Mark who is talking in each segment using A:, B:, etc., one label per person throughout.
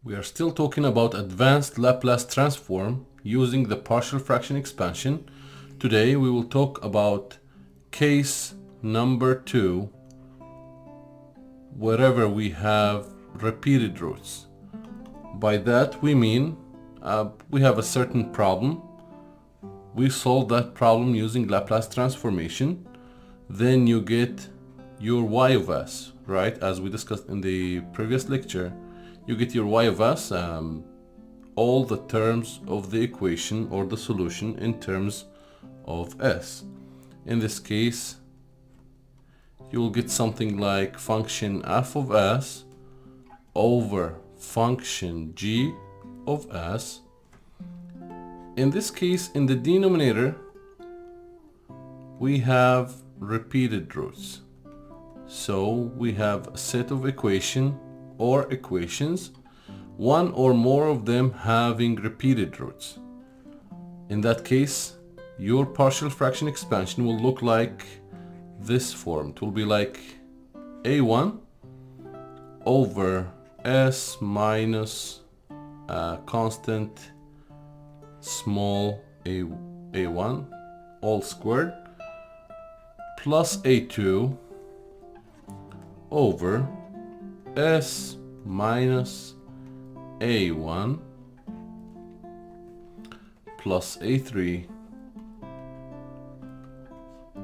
A: We are still talking about advanced Laplace transform using the partial fraction expansion. Today we will talk about case number 2, wherever we have repeated roots. By that we mean we have a certain problem. We solve that problem using Laplace transformation. Then you get your y of s, right? As we discussed in the previous lecture, you get your y of s, all the terms of the equation or the solution in terms of s. In this case, you will get something like function f of s over function g of s. In this case, in the denominator, we have repeated roots. So we have a set of equations, one or more of them having repeated roots. In that case, your partial fraction expansion will look like this form. It will be like a1 over s minus constant small a1 all squared plus a2 over s minus a1 plus a3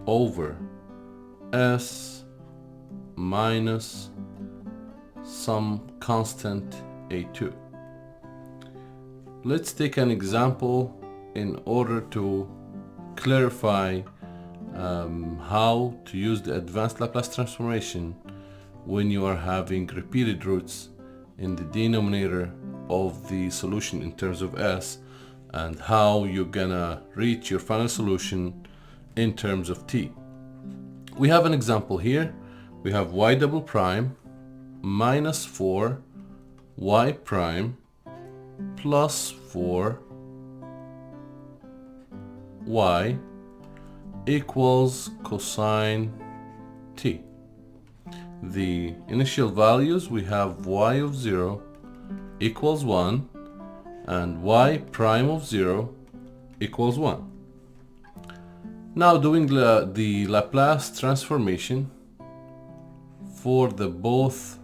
A: over s minus some constant a2. Let's take an example in order to clarify how to use the advanced Laplace transformation when you are having repeated roots in the denominator of the solution in terms of s, and how you're gonna reach your final solution in terms of t. We have an example here. We have y double prime minus 4 y prime plus 4 y equals cosine t. The initial values, we have y of 0 equals 1 and y prime of 0 equals 1. Now doing the Laplace transformation for the both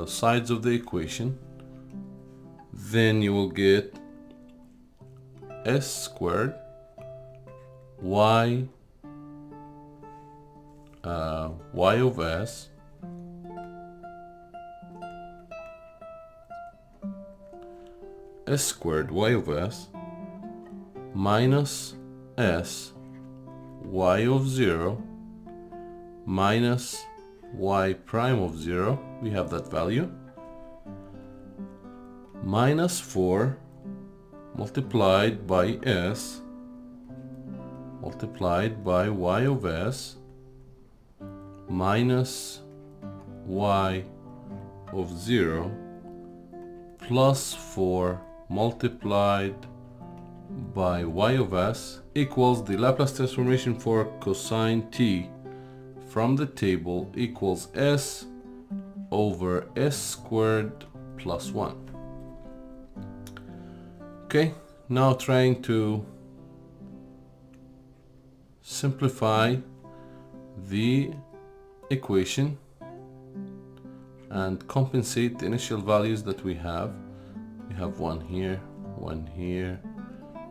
A: sides of the equation, then you will get s squared y of s s squared y of s minus s y of 0 minus y prime of 0, we have that value, minus 4 multiplied by s multiplied by y of s minus y of 0 plus 4 multiplied by y of s equals the Laplace transformation for cosine t from the table equals s over s squared plus 1. Okay, now trying to simplify the equation and compensate the initial values that we have. We have one here,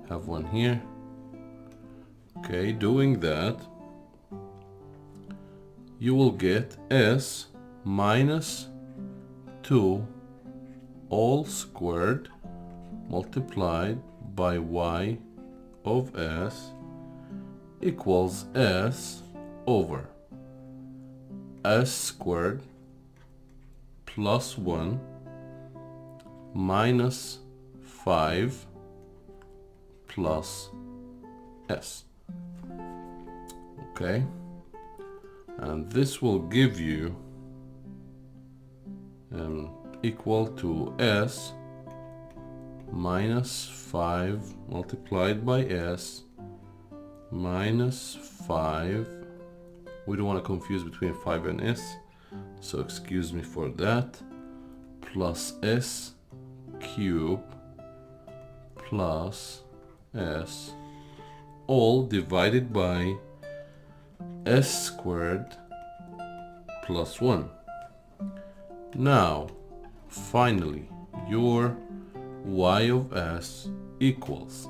A: have one here. Okay, doing that, you will get s minus 2 all squared multiplied by y of s equals s over s squared plus 1 minus 5 plus s. Okay, and this will give you equal to s minus 5 multiplied by s minus 5. We don't want to confuse between 5 and s, so excuse me for that, plus s cube plus s, all divided by s squared plus 1. Now, finally, your y of s equals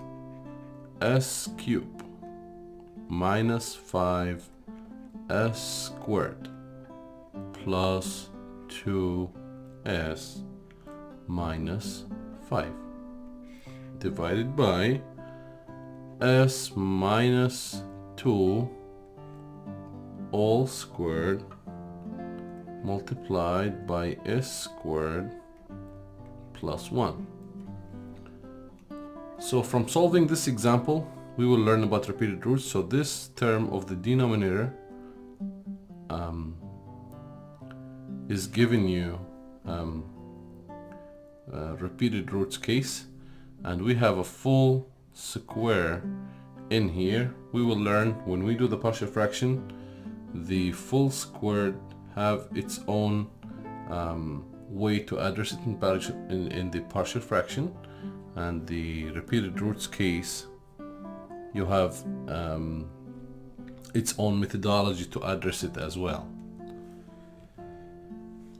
A: s cubed minus 5 s squared plus 2s minus 5 divided by s minus 2 all squared multiplied by s squared plus 1. So from solving this example, we will learn about repeated roots. So this term of the denominator is giving you repeated roots case, and we have a full square in here. We will learn when we do the partial fraction, the full squared have its own way to address it in the partial fraction, and the repeated roots case, you have its own methodology to address it as well.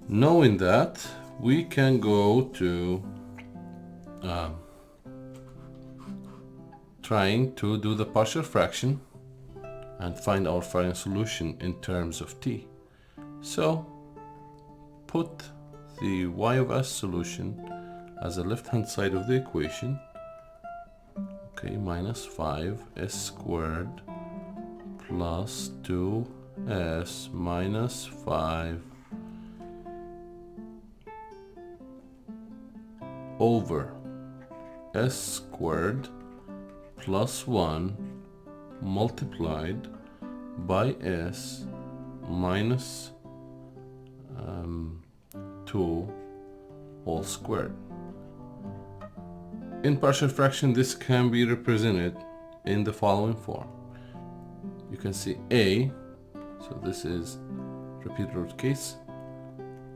A: Knowing that, we can go to trying to do the partial fraction and find our final solution in terms of t. So put the y of s solution as the left hand side of the equation. Okay, minus 5s squared plus 2s minus 5 over s squared plus 1 multiplied by s minus 2 all squared. In partial fraction, this can be represented in the following form. You can see a, so this is repeated root case,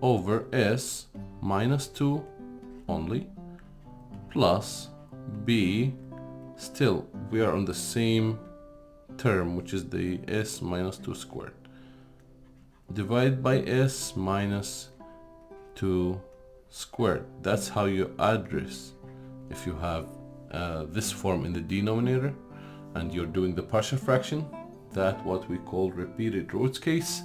A: over s minus 2 only, plus b, still we are on the same term, which is the s minus 2 squared, divided by s minus 2 squared. That's how you address if you have this form in the denominator and you're doing the partial fraction. That what we call repeated roots case.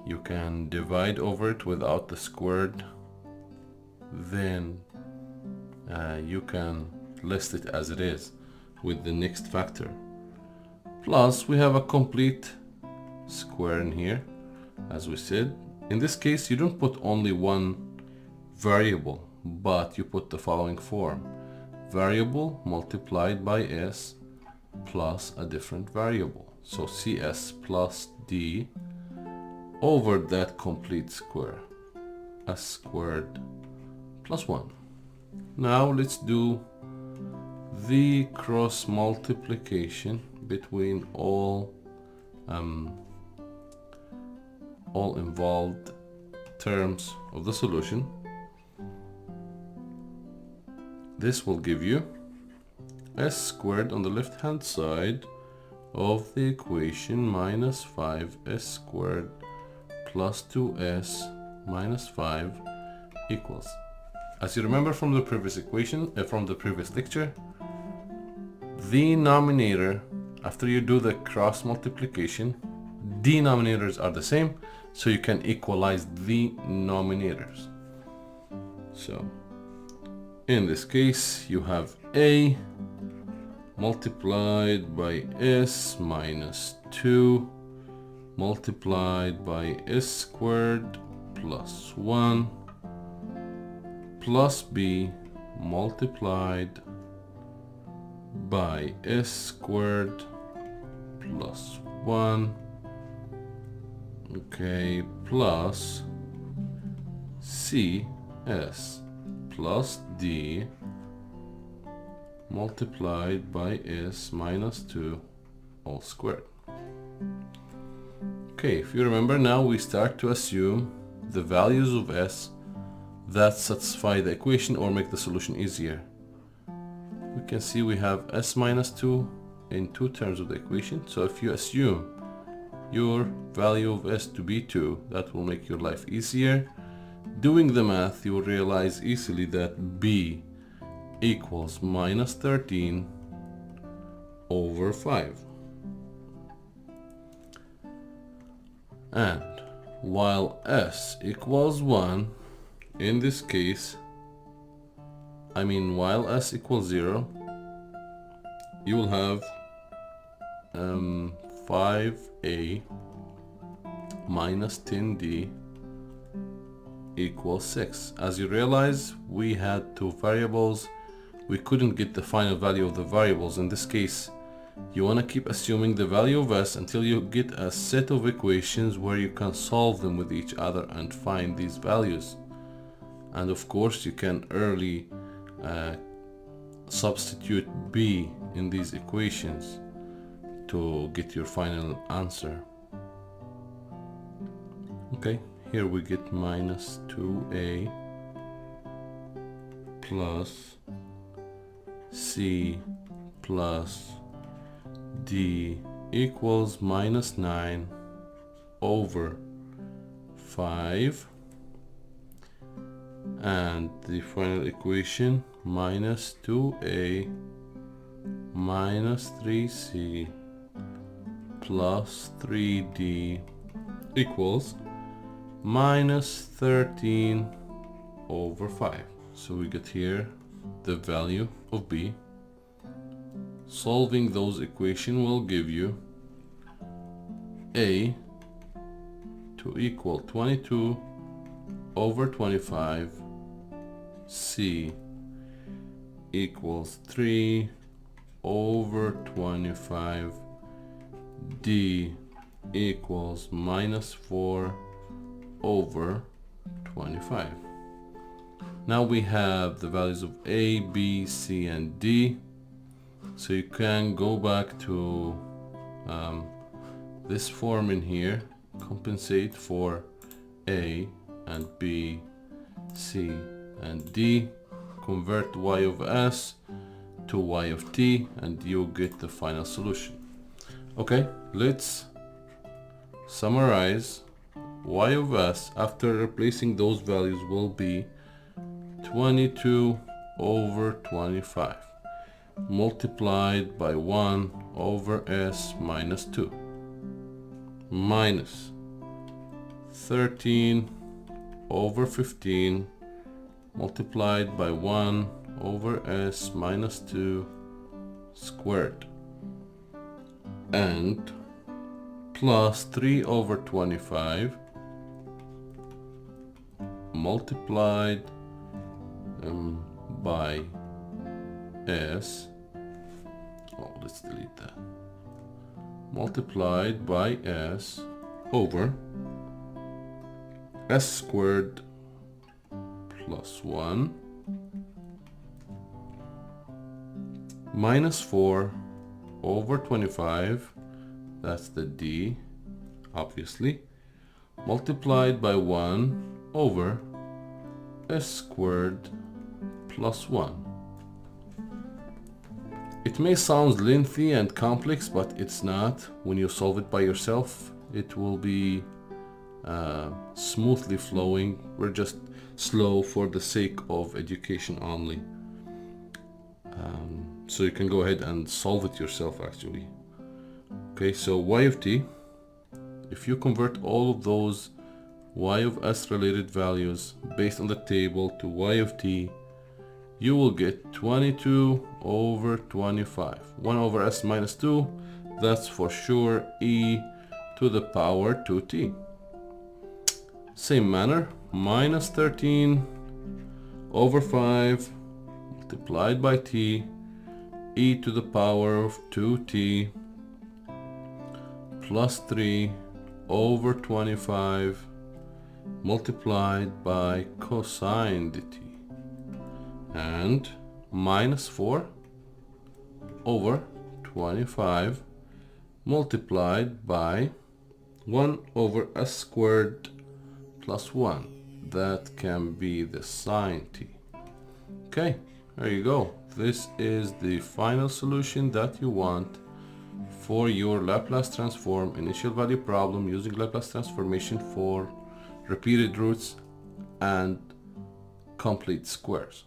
A: You can divide over it without the squared, then you can list it as it is with the next factor. Plus we have a complete square in here. As we said, in this case you don't put only one variable, but you put the following form: variable multiplied by s plus a different variable, so cs plus d over that complete square, s squared plus 1. Now let's do the cross multiplication between all involved terms of the solution. This will give you s squared on the left hand side of the equation minus 5s squared plus 2s minus 5 equals, as you remember from the previous equation, from the previous lecture, the denominator, after you do the cross multiplication, denominators are the same, so you can equalize the numerators. So in this case you have a multiplied by s minus 2 multiplied by s squared plus 1 plus b multiplied by s squared plus 1, okay, plus cs plus d multiplied by s minus 2 all squared. Okay, if you remember, now we start to assume the values of s that satisfy the equation or make the solution easier. We can see we have s minus 2 in two terms of the equation. So if you assume your value of s to be 2, that will make your life easier. Doing the math, you will realize easily that b equals minus 13 over 5. And while s equals 1, in this case, while s equals 0, you will have 5a minus 10d equals 6. As you realize, we had two variables. We couldn't get the final value of the variables. In this case, you want to keep assuming the value of s until you get a set of equations where you can solve them with each other and find these values. And of course, you can early substitute b in these equations to get your final answer. Okay, here we get minus 2a plus c plus d equals minus 9 over 5, and the final equation minus 2a minus 3c plus 3d equals minus 13 over 5. So we get here the value of b. Solving those equations will give you a to equal 22 over 25, c equals 3 over 25, d equals minus 4 over 25. Now we have the values of a, b, c, and d. So you can go back to this form in here, compensate for a and b, c, and d, convert y of s to y of t, and you'll get the final solution. Okay, let's summarize. Y of s after replacing those values will be 22 over 25 multiplied by 1 over s minus 2 minus 13 over 15 multiplied by 1 over s minus 2 squared, and plus 3 over 25 multiplied by s, let's delete that, multiplied by s over s squared plus 1 minus 4 over 25, that's the d obviously, multiplied by 1 over s squared plus 1. It may sound lengthy and complex, but it's not. When you solve it by yourself, it will be smoothly flowing. We're just slow for the sake of education only. So you can go ahead and solve it yourself actually. Okay, so y of t, if you convert all of those y of s related values based on the table to y of t, you will get 22 over 25. 1 over s minus 2, that's for sure e to the power 2t. Same manner, minus 13 over 5 multiplied by t, e to the power of 2t plus 3 over 25 multiplied by cosine dt, and minus 4 over 25 multiplied by 1 over s squared plus 1. that can be the sine t. Okay, there you go. This is the final solution that you want for your Laplace transform initial value problem using Laplace transformation for repeated roots and complete squares.